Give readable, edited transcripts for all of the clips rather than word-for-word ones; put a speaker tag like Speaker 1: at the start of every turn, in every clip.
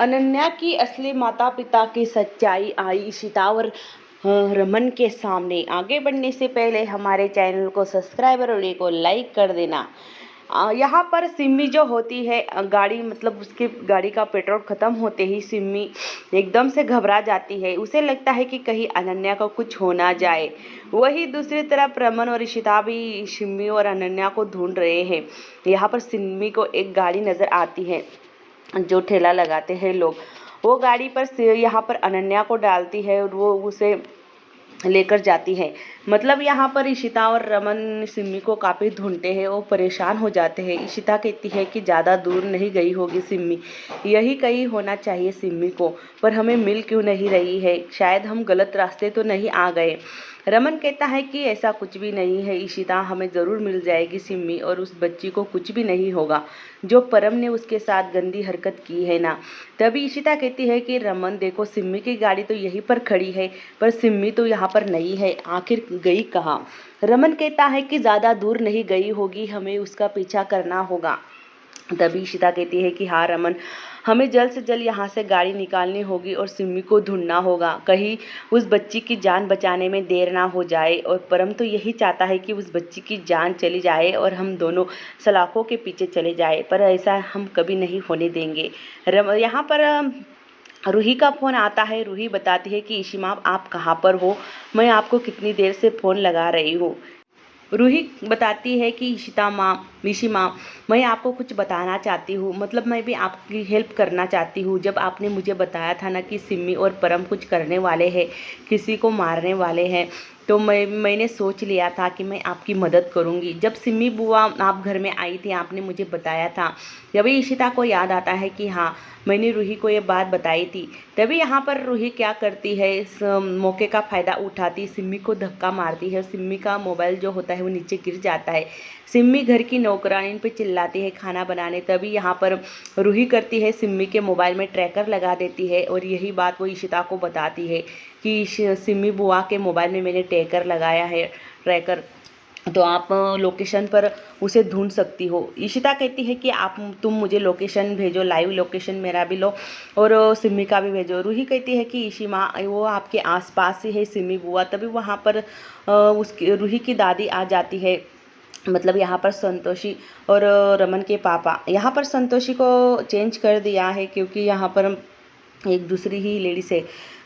Speaker 1: अनन्या की असली माता पिता की सच्चाई आई इशिता और रमन के सामने। आगे बढ़ने से पहले हमारे चैनल को सब्सक्राइब और वीडियो को लाइक कर देना। यहाँ पर सिम्मी जो होती है गाड़ी मतलब उसकी गाड़ी का पेट्रोल ख़त्म होते ही सिम्मी एकदम से घबरा जाती है। उसे लगता है कि कहीं अनन्या को कुछ हो ना जाए। वही दूसरी तरफ रमन और इशिता भी सिम्मी और अनन्या को ढूंढ रहे हैं। यहाँ पर सिम्मी को एक गाड़ी नज़र आती है जो ठेला लगाते हैं लोग। वो गाड़ी पर यहाँ पर अनन्या को डालती है और वो उसे लेकर जाती है। मतलब यहाँ पर इशिता और रमन सिम्मी को काफ़ी ढूंढते हैं और परेशान हो जाते हैं। इशिता कहती है कि ज़्यादा दूर नहीं गई होगी सिम्मी, यही कहीं होना चाहिए सिम्मी को, पर हमें मिल क्यों नहीं रही है, शायद हम गलत रास्ते तो नहीं आ गए। रमन कहता है कि ऐसा कुछ भी नहीं है इशिता, हमें ज़रूर मिल जाएगी सिम्मी और उस बच्ची को कुछ भी नहीं होगा जो परम ने उसके साथ गंदी हरकत की है ना। तभी इशिता कहती है कि रमन देखो, सिम्मी की गाड़ी तो यहीं पर खड़ी है पर सिम्मी तो यहाँ पर नहीं है, आखिर गई कहाँ। रमन कहता है कि ज़्यादा दूर नहीं गई होगी, हमें उसका पीछा करना होगा। तभी इशिता कहती है कि हाँ रमन, हमें जल्द से जल्द यहाँ से गाड़ी निकालनी होगी और सिम्मी को ढूंढना होगा, कहीं उस बच्ची की जान बचाने में देर ना हो जाए। और परम तो यही चाहता है कि उस बच्ची की जान चली जाए और हम दोनों सलाखों के पीछे चले जाए, पर ऐसा हम कभी नहीं होने देंगे। यहाँ पर रूही का फ़ोन आता है। रूही बताती है कि इशिमा आप कहाँ पर हो, मैं आपको कितनी देर से फ़ोन लगा रही हूँ। रूही बताती है कि इशी माँ, मैं आपको कुछ बताना चाहती हूँ, मतलब मैं भी आपकी हेल्प करना चाहती हूँ। जब आपने मुझे बताया था ना कि सिम्मी और परम कुछ करने वाले हैं, किसी को मारने वाले हैं, तो मैंने सोच लिया था कि मैं आपकी मदद करूँगी। जब सिम्मी बुआ आप घर में आई थी, आपने मुझे बताया था, तभी इशिता को याद आता है कि हाँ मैंने रूही को ये बात बताई थी। तभी यहाँ पर रूही क्या करती है, इस मौके का फ़ायदा उठाती सिम्मी को धक्का मारती है। सिम्मी का मोबाइल जो होता है वो नीचे गिर जाता है। सिम्मी घर की नौकरानी पे चिल्लाती है खाना बनाने। तभी यहाँ पर रूही करती है सिम्मी के मोबाइल में ट्रैकर लगा देती है और यही बात वो इशिता को बताती है कि सिम्मी बुआ के मोबाइल में मैंने ट्रैकर लगाया है, ट्रैकर, तो आप लोकेशन पर उसे ढूंढ सकती हो। इशिता कहती है कि तुम मुझे लोकेशन भेजो, लाइव लोकेशन मेरा भी लो और सिम्मी का भी भेजो। रूही कहती है कि इशी माँ वो आपके आसपास ही है सिम्मी बुआ। तभी वहाँ पर उसकी रूही की दादी आ जाती है, मतलब यहाँ पर संतोषी और रमन के पापा। यहाँ पर संतोषी को चेंज कर दिया है क्योंकि यहाँ पर एक दूसरी ही लेडीज है।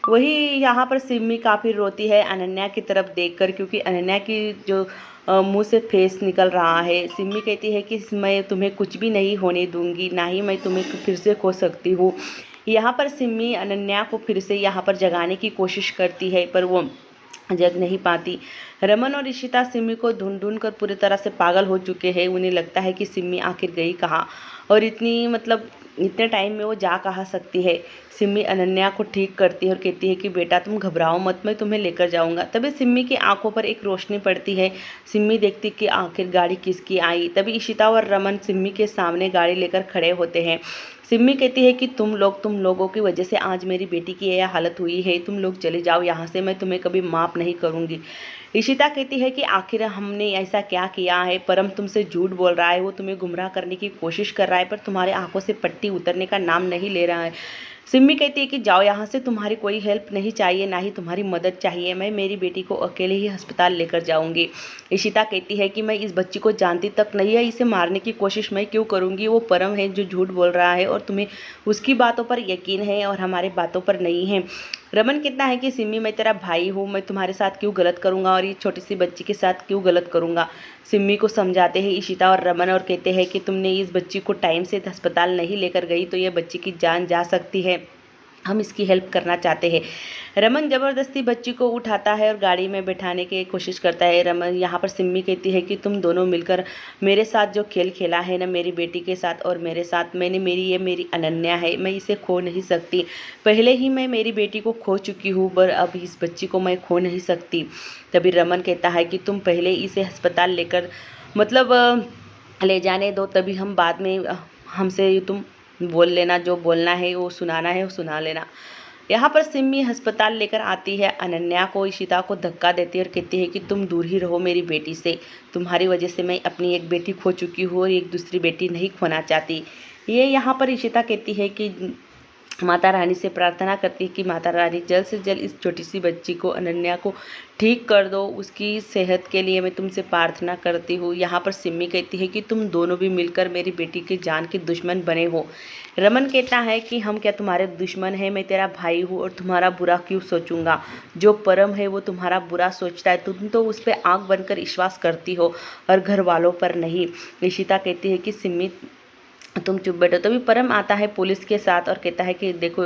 Speaker 1: वही यहाँ पर सिम्मी काफ़ी रोती है अनन्या की तरफ देखकर, क्योंकि अनन्या की जो मुंह से फेस निकल रहा है। सिम्मी कहती है कि मैं तुम्हें कुछ भी नहीं होने दूंगी, ना ही मैं तुम्हें फिर से खो सकती हूँ। यहाँ पर सिम्मी अनन्या को फिर से यहाँ पर जगाने की कोशिश करती है पर वो जग नहीं पाती। रमन और इशिता सिम्मी को ढूंढ ढूंढ कर पूरी तरह से पागल हो चुके हैं। उन्हें लगता है कि सिम्मी आखिर गई कहाँ और इतने टाइम में वो जा कहाँ सकती है। सिम्मी अनन्या को ठीक करती है और कहती है कि बेटा तुम घबराओ मत, मैं तुम्हें लेकर जाऊंगा। तभी सिम्मी की आंखों पर एक रोशनी पड़ती है। सिम्मी देखती कि आखिर गाड़ी किसकी आई। तभी इशिता और रमन सिम्मी के सामने गाड़ी लेकर खड़े होते हैं। सिम्मी कहती है कि तुम लोगों की वजह से आज मेरी बेटी की यह हालत हुई है, तुम लोग चले जाओ यहाँ से, मैं तुम्हें कभी माफ़ नहीं करूँगी। इशिता कहती है कि आखिर हमने ऐसा क्या किया है, परम तुमसे झूठ बोल रहा है, वो तुम्हें गुमराह करने की कोशिश कर रहा है पर तुम्हारे आंखों से पट्टी उतरने का नाम नहीं ले रहा है। सिम्मी कहती है कि जाओ यहाँ से, तुम्हारी कोई हेल्प नहीं चाहिए, ना ही तुम्हारी मदद चाहिए, मैं मेरी बेटी को अकेले ही अस्पताल लेकर जाऊँगी। इशिता कहती है कि मैं इस बच्ची को जानती तक नहीं है, इसे मारने की कोशिश मैं क्यों करूँगी, वो परम है जो झूठ बोल रहा है और तुम्हें उसकी बातों पर यकीन है और हमारे बातों पर नहीं है। रमन कहता है कि सिम्मी मैं तेरा भाई हूँ, मैं तुम्हारे साथ क्यों गलत करूँगा और ये छोटी सी बच्ची के साथ क्यों गलत करूँगा। सिम्मी को समझाते हैं इशिता और रमन और कहते हैं कि तुमने इस बच्ची को टाइम से अस्पताल नहीं लेकर गई तो यह बच्ची की जान जा सकती है, हम इसकी हेल्प करना चाहते हैं। रमन ज़बरदस्ती बच्ची को उठाता है और गाड़ी में बैठाने की कोशिश करता है। रमन यहाँ पर सिम्मी कहती है कि तुम दोनों मिलकर मेरे साथ जो खेल खेला है ना, मेरी बेटी के साथ और मेरे साथ, ये मेरी अनन्या है, मैं इसे खो नहीं सकती। पहले ही मैं मेरी बेटी को खो चुकी हूँ पर अब इस बच्ची को मैं खो नहीं सकती। तभी रमन कहता है कि तुम पहले इसे अस्पताल लेकर ले जाने दो, तभी हम बाद में हमसे तुम बोल लेना, जो बोलना है वो सुनाना है वो सुना लेना। यहाँ पर सिम्मी अस्पताल लेकर आती है अनन्या को। इशिता को धक्का देती है और कहती है कि तुम दूर ही रहो मेरी बेटी से, तुम्हारी वजह से मैं अपनी एक बेटी खो चुकी हूँ और एक दूसरी बेटी नहीं खोना चाहती। ये यहाँ पर इशिता कहती है कि माता रानी से प्रार्थना करती है कि माता रानी जल्द से जल्द इस छोटी सी बच्ची को, अनन्या को ठीक कर दो। उसकी सेहत के लिए मैं तुमसे प्रार्थना करती हूँ। यहाँ पर सिम्मी कहती है कि तुम दोनों भी मिलकर मेरी बेटी की जान के दुश्मन बने हो। रमन कहता है कि हम क्या तुम्हारे दुश्मन हैं? मैं तेरा भाई हूँ और तुम्हारा बुरा क्यों सोचूंगा? जो परम है वो तुम्हारा बुरा सोचता है, तुम तो उस पर आँख बनकर विश्वास करती हो और घर वालों पर नहीं। इशिता कहती है कि सिम्मी तुम चुप बैठो। तभी परम आता है पुलिस के साथ और कहता है कि देखो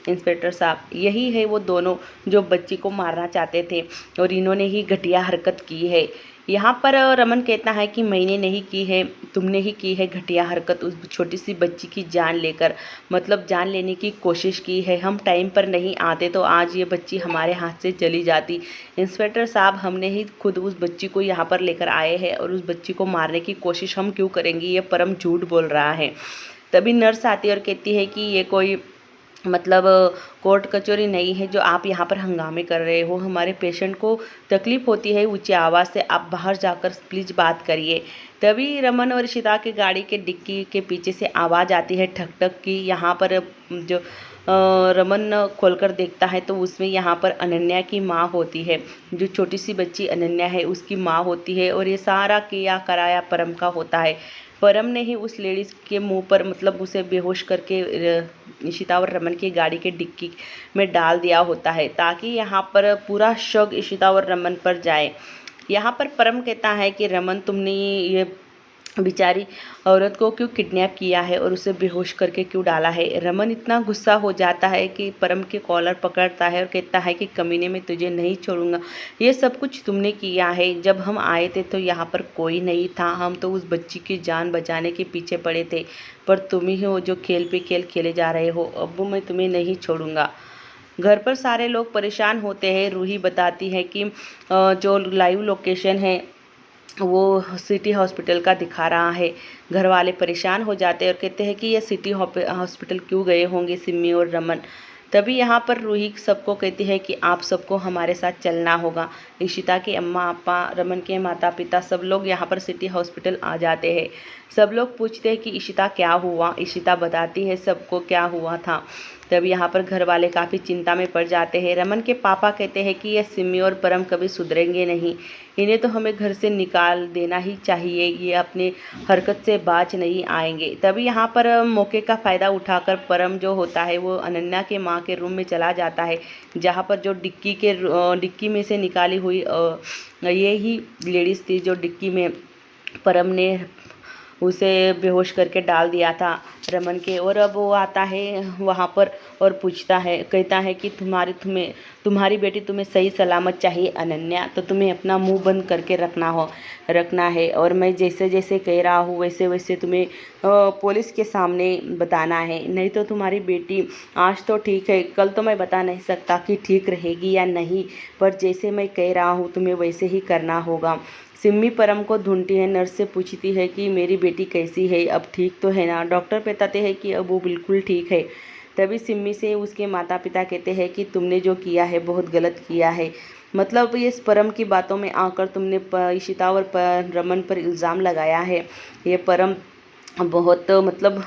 Speaker 1: इंस्पेक्टर साहब, यही है वो दोनों जो बच्ची को मारना चाहते थे और इन्होंने ही घटिया हरकत की है। यहाँ पर रमन कहता है कि मैंने नहीं की है, तुमने ही की है घटिया हरकत उस छोटी सी बच्ची की जान लेकर, मतलब जान लेने की कोशिश की है। हम टाइम पर नहीं आते तो आज ये बच्ची हमारे हाथ से चली जाती। इंस्पेक्टर साहब, हमने ही खुद उस बच्ची को यहाँ पर लेकर आए हैं और उस बच्ची को मारने की कोशिश हम क्यों करेंगे? ये परम झूठ बोल रहा है। तभी नर्स आती है और कहती है कि ये कोई मतलब कोर्ट कचौरी नहीं है जो आप यहाँ पर हंगामे कर रहे हो। हमारे पेशेंट को तकलीफ होती है ऊंची आवाज़ से, आप बाहर जाकर प्लीज़ बात करिए। तभी रमन और इशिता की गाड़ी के डिक्की के पीछे से आवाज़ आती है ठक ठक की। यहाँ पर जो रमन खोलकर देखता है तो उसमें यहाँ पर अनन्या की माँ होती है। जो छोटी सी बच्ची अनन्या है उसकी माँ होती है और ये सारा किया कराया परम का होता है। परम ने ही उस लेडीज़ के मुंह पर मतलब उसे बेहोश करके इशिता और रमन की गाड़ी के डिक्की में डाल दिया होता है ताकि यहाँ पर पूरा शक इशिता और रमन पर जाए। यहाँ पर परम कहता है कि रमन, तुमने ये बेचारी औरत को क्यों किडनैप किया है और उसे बेहोश करके क्यों डाला है? रमन इतना गुस्सा हो जाता है कि परम के कॉलर पकड़ता है और कहता है कि कमीने में तुझे नहीं छोड़ूंगा, ये सब कुछ तुमने किया है। जब हम आए थे तो यहाँ पर कोई नहीं था, हम तो उस बच्ची की जान बचाने के पीछे पड़े थे, पर तुम ही हो जो खेल पे खेल खेले जा रहे हो। अब मैं तुम्हें नहीं छोड़ूंगा। घर पर सारे लोग परेशान होते हैं। रूही बताती है कि जो लाइव लोकेशन है वो सिटी हॉस्पिटल का दिखा रहा है। घर वाले परेशान हो जाते हैं और कहते हैं कि ये सिटी हॉस्पिटल क्यों गए होंगे सिम्मी और रमन। तभी यहाँ पर रूही सबको कहती है कि आप सबको हमारे साथ चलना होगा। इशिता के अम्मा अप्पा, रमन के माता पिता सब लोग यहाँ पर सिटी हॉस्पिटल आ जाते हैं। सब लोग पूछते हैं कि इशिता क्या हुआ। इशिता बताती है सबको क्या हुआ था। तब यहाँ पर घर वाले काफ़ी चिंता में पड़ जाते हैं। रमन के पापा कहते हैं कि ये सिम्मी और परम कभी सुधरेंगे नहीं, इन्हें तो हमें घर से निकाल देना ही चाहिए, ये अपने हरकत से बाज नहीं आएंगे। तभी यहाँ पर मौके का फ़ायदा उठाकर परम जो होता है वो अनन्या के माँ के रूम में चला जाता है, जहाँ पर जो डिक्की में से निकाली हुई ये ही लेडीज़ थी जो डिक्की में परम ने उसे बेहोश करके डाल दिया था रमन के। और अब वो आता है वहाँ पर और पूछता है, कहता है कि तुम्हारी बेटी तुम्हें सही सलामत चाहिए अनन्या, तो तुम्हें अपना मुंह बंद करके रखना है और मैं जैसे जैसे कह रहा हूँ वैसे वैसे तुम्हें पुलिस के सामने बताना है, नहीं तो तुम्हारी बेटी आज तो ठीक है, कल तो मैं बता नहीं सकता कि ठीक रहेगी या नहीं, पर जैसे मैं कह रहा हूँ तुम्हें वैसे ही करना होगा। सिम्मी परम को ढूंढती है, नर्स से पूछती है कि मेरी बेटी कैसी है, अब ठीक तो है ना? डॉक्टर बताते हैं कि अब वो बिल्कुल ठीक है। तभी सिम्मी से उसके माता पिता कहते हैं कि तुमने जो किया है बहुत गलत किया है, मतलब ये परम की बातों में आकर तुमने इशिता और रमन पर इल्ज़ाम लगाया है। ये परम बहुत मतलब